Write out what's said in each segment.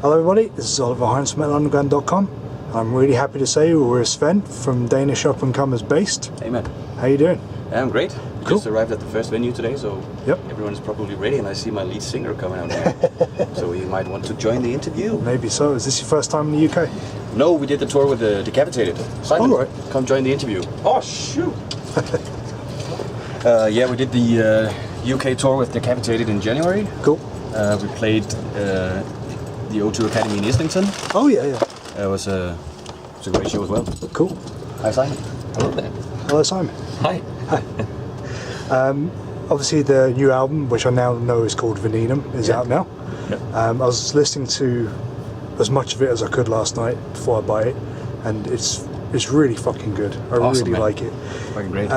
Hello everybody, this is Oliver Hines from metalunderground.com. I'm really happy to say we're with Svend from Danish up-and-comers Baest. Hey man. How you doing? Yeah, I'm great. Cool. Just arrived at the first venue today, so Yep. everyone's probably ready, and I see my lead singer coming out here. So you might want to join the interview. Maybe so. Is this your first time in the UK? No, we did the tour with the Decapitated. Simon, All right. come join the interview. Oh shoot! Yeah, we did the UK tour with Decapitated in January. Cool. We played the O2 Academy in Islington. Oh yeah, yeah. It was a great show as well. Cool. Hi Simon. Hello there. Hello Simon. Hi. Obviously the new album, which I now know is called Venenum, is out now. Yep. I was listening to as much of it as I could last night before I buy it, and it's really fucking good. I Awesome, really man. like it. Fucking great.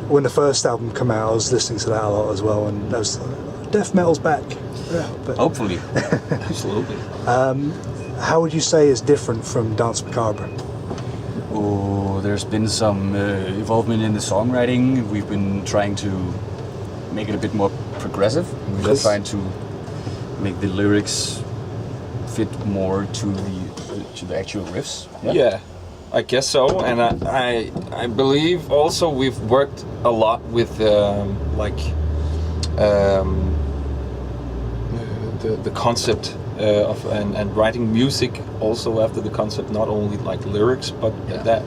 When the first album came out, I was listening to that a lot as well, and I was like, death metal's back. Yeah, but Hopefully. Absolutely. how would you say is different from Danse Macabre? Oh, there's been some involvement in the songwriting. We've been trying to make it a bit more progressive. We're Cool. trying to make the lyrics fit more to the actual riffs. Yeah, I guess so. And I believe also we've worked a lot with the concept of and writing music also after the concept, not only like lyrics, but that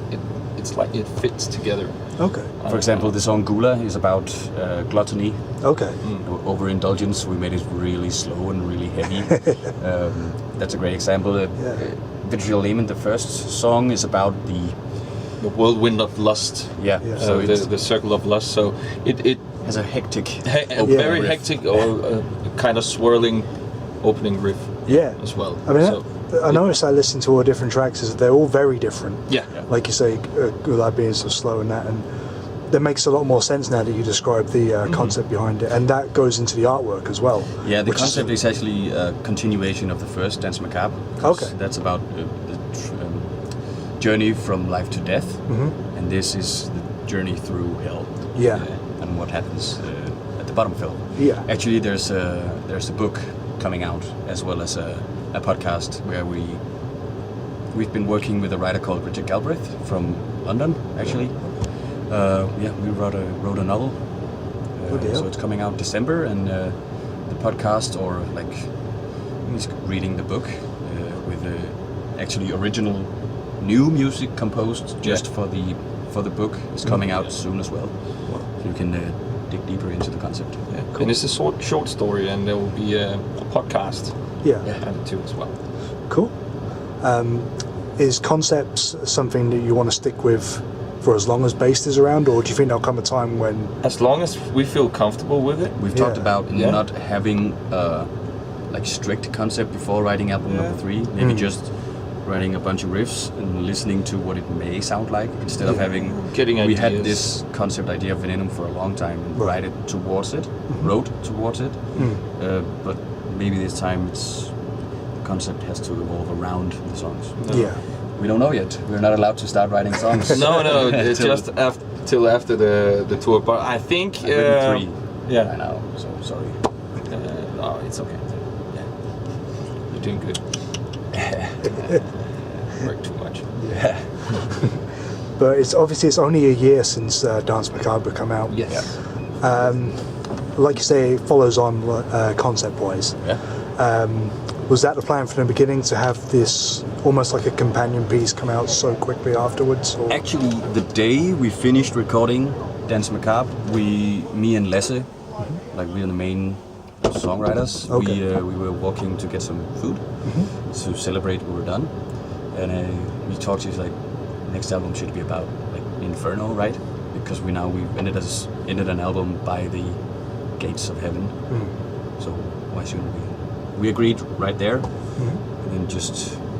it's like it fits together. Okay. For example, the song Gula is about gluttony, Okay. overindulgence. We made it really slow and really heavy. That's a great example. Visual Lament, the first song, is about The whirlwind of lust. yeah. Yeah. So it's the circle of lust. So it has a hectic, a opening very riff. hectic or kind of swirling opening riff Yeah. as well. I mean, So, I noticed I listened to all different tracks, is they're all very different. yeah. Like you say, Gula being so slow and that, and that makes a lot more sense now that you describe the concept behind it, and that goes into the artwork as well. Yeah, the which concept is actually a continuation of the first Danse Macabre. 'Cause Okay. That's about the journey from life to death, and this is the journey through hell. Yeah. And what happens at the bottom of hell. Yeah. Actually, there's a book coming out, as well as a podcast where we've been working with a writer called Richard Galbraith from London. Actually, we wrote a novel. So it's coming out December, and the podcast, or like he's reading the book with actually original new music composed just for the book is coming out soon as well. So you can dig deeper into the concept. Yeah. And it's a short story, and there will be a podcast Yeah. added to as well. Cool. Is concepts something that you want to stick with for as long as Baest is around, or do you think there'll come a time when... As long as we feel comfortable with it. We've talked about Yeah. not having like strict concept before writing album number 3. Maybe just writing a bunch of riffs and listening to what it may sound like, instead of having Getting we had ideas. this concept idea of Venenum for a long time and Right. wrote towards it. But maybe this time the concept has to evolve around the songs. No. Yeah. We don't know yet. We're not allowed to start writing songs. No, it's Till- just till after the tour. But I think I've written 3 Yeah. by now, so sorry. No, it's okay. Yeah. You're doing good. Work too much. Yeah. But it's only a year since Danse Macabre come out. Yes. Like you say, it follows on concept-wise. Yeah. Was that the plan from the beginning, to have this almost like a companion piece come out so quickly afterwards? Or? Actually, the day we finished recording Danse Macabre, me and Lasse, like we are the main songwriters, Okay. we were walking to get some food to celebrate we were done, and we talked to like next album should be about like Inferno, right? Because we've ended an album by the gates of heaven, so why shouldn't we? We agreed right there, and then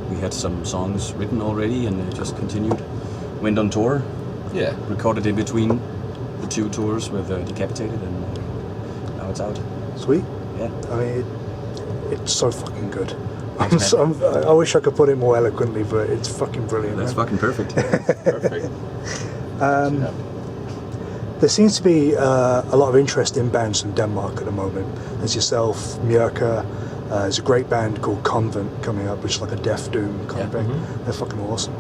we had some songs written already, and it just continued. Went on tour, Yeah. recorded in between the 2 tours with Decapitated, and now it's out. Sweet. Yeah. I mean, it's so fucking good. Thanks, I wish I could put it more eloquently, but it's fucking brilliant. That's man. fucking perfect. Perfect. There seems to be a lot of interest in bands from Denmark at the moment. There's yourself, Mjørka, There's a great band called Convent coming up, which is like a death doom kind of thing. They're fucking awesome.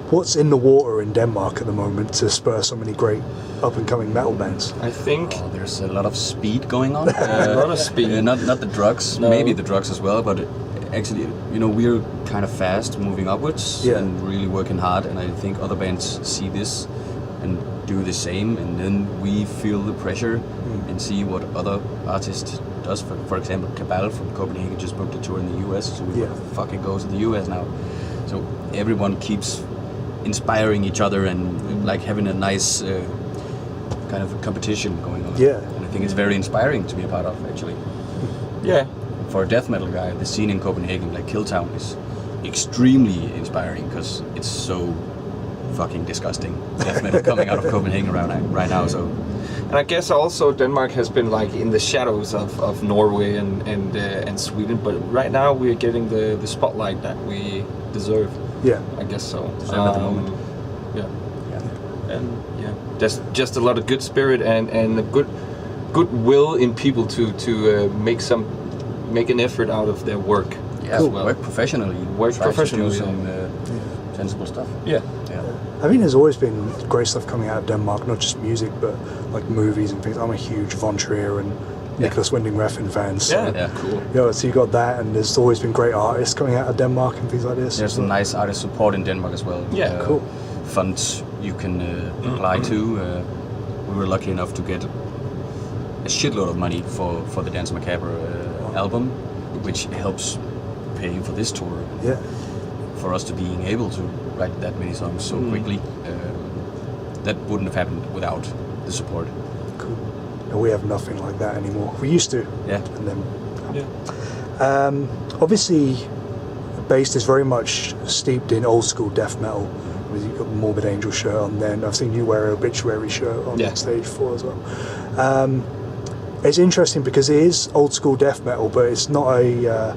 What's in the water in Denmark at the moment to spur so many great up-and-coming metal bands? I think There's a lot of speed going on. a lot of speed. Not the drugs, No. maybe the drugs as well, but actually, we're kind of fast moving upwards Yeah. and really working hard, and I think other bands see this and do the same, and then we feel the pressure and see what other artists does. For example, Cabal from Copenhagen just booked a tour in the US, so we Yeah. fucking go to the US now. So everyone keeps inspiring each other and like having a nice kind of competition going on. Yeah. And I think it's very inspiring to be a part of, actually. Yeah. For a death metal guy, the scene in Copenhagen, like Killtown, is extremely inspiring because it's so fucking disgusting. Death metal coming out of Copenhagen right now, so... And I guess also Denmark has been like in the shadows of Norway and Sweden, but right now we're getting the spotlight that we deserve. Yeah. I guess so. At the moment. Yeah. And there's just a lot of good spirit and a good will in people to make an effort out of their work. Yeah, as well. work professionally. Work Try professionally, to do some sensible stuff. Yeah. I think there's always been great stuff coming out of Denmark, not just music, but like movies and things. I'm a huge Von Trier and Nicholas Winding Refn fan. So, Yeah. Cool. so you got that, and there's always been great artists coming out of Denmark and things like this. There's some nice artist support in Denmark as well. Yeah, cool. Funds you can apply to. We were lucky enough to get a shitload of money for the Dancer Macabre album, which helps pay for this tour. Yeah. For us to being able to write that many songs so quickly, that wouldn't have happened without the support. Cool. And we have nothing like that anymore. We used to. Yeah. And then. Yeah. Obviously, Baest is very much steeped in old school death metal. You've got the Morbid Angel shirt on then. I've seen you wear an Obituary shirt on stage before as well. It's interesting because it is old school death metal, but it's not a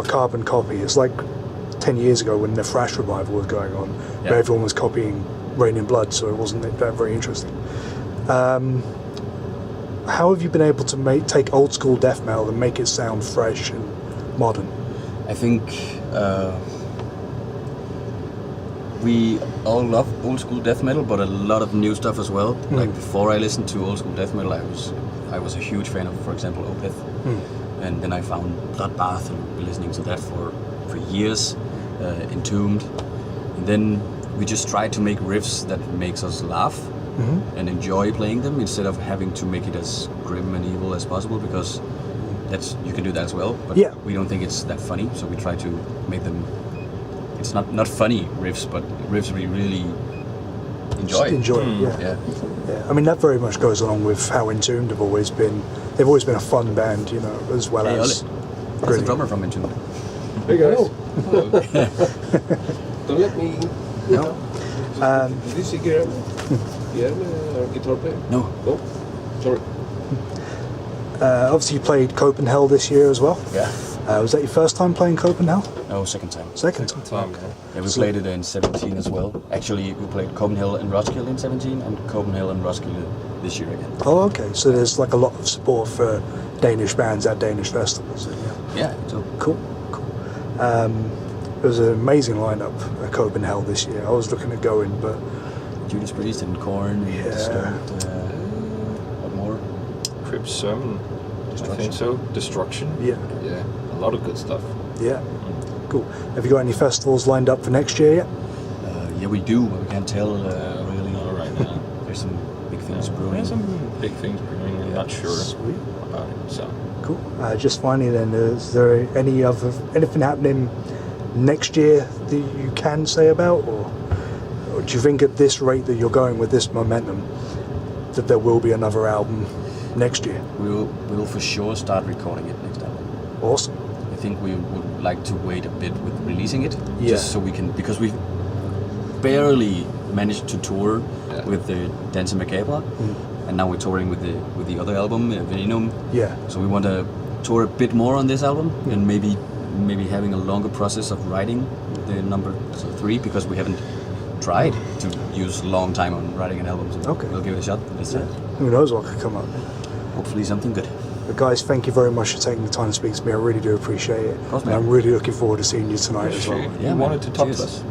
carbon copy. It's like 10 years ago when the thrash revival was going on, where everyone was copying Rain in Blood, so it wasn't that very interesting. How have you been able to take old school death metal and make it sound fresh and modern? I think we all love old school death metal, but a lot of new stuff as well. Like before I listened to old school death metal, I was a huge fan of, for example, Opeth, and then I found Bloodbath and been listening to that for years. Entombed, and then we just try to make riffs that makes us laugh and enjoy playing them instead of having to make it as grim and evil as possible, because you can do that as well, but we don't think it's that funny, so we try to make them. It's not funny riffs, but riffs we really enjoy. Yeah. I mean, that very much goes along with how Entombed have always been. They've always been a fun band, as well as. That's the drummer from Entombed. Hey guys. Hello. Don't let me. No. Did you see Guillermo, our guitar player? No. Oh, sorry. Obviously, you played Copenhagen this year as well. Yeah. Was that your first time playing Copenhagen? No, second time. Second time. Yeah, we played it in 17 as well. Actually, we played Copenhagen and Roskilde in 17, and Copenhagen and Roskilde this year again. Oh, okay. So there's like a lot of support for Danish bands at Danish festivals. Yeah. So Cool. It was an amazing lineup at Copenhagen this year. I was looking at going, but Judas Priest and Korn and Disturbed, what more? Crib's Sermon. I think so. Destruction. Yeah. A lot of good stuff. Yeah. Cool. Have you got any festivals lined up for next year yet? Yeah, we do, but we can't tell really. All right now. There's some big things brewing. There's some big things brewing. I'm not sure Sweet. about it. So. Cool. Just finally then, is there anything happening next year that you can say about, or do you think at this rate that you're going with this momentum that there will be another album next year? We'll for sure start recording it next album. Awesome. I think we would like to wait a bit with releasing it, just so we can, because we've barely managed to tour with the Dancer Macabre, and now we're touring with the other album, Venenum. Yeah. So we want to tour a bit more on this album, and maybe having a longer process of writing the number 3, because we haven't tried to use a long time on writing an album. So Okay. we'll give it a shot this time. Who knows what could come up? Hopefully something good. But guys, thank you very much for taking the time to speak to me. I really do appreciate it. course, and man. I'm really looking forward to seeing you tonight as well. You Yeah, man. wanted to talk Cheers. to us.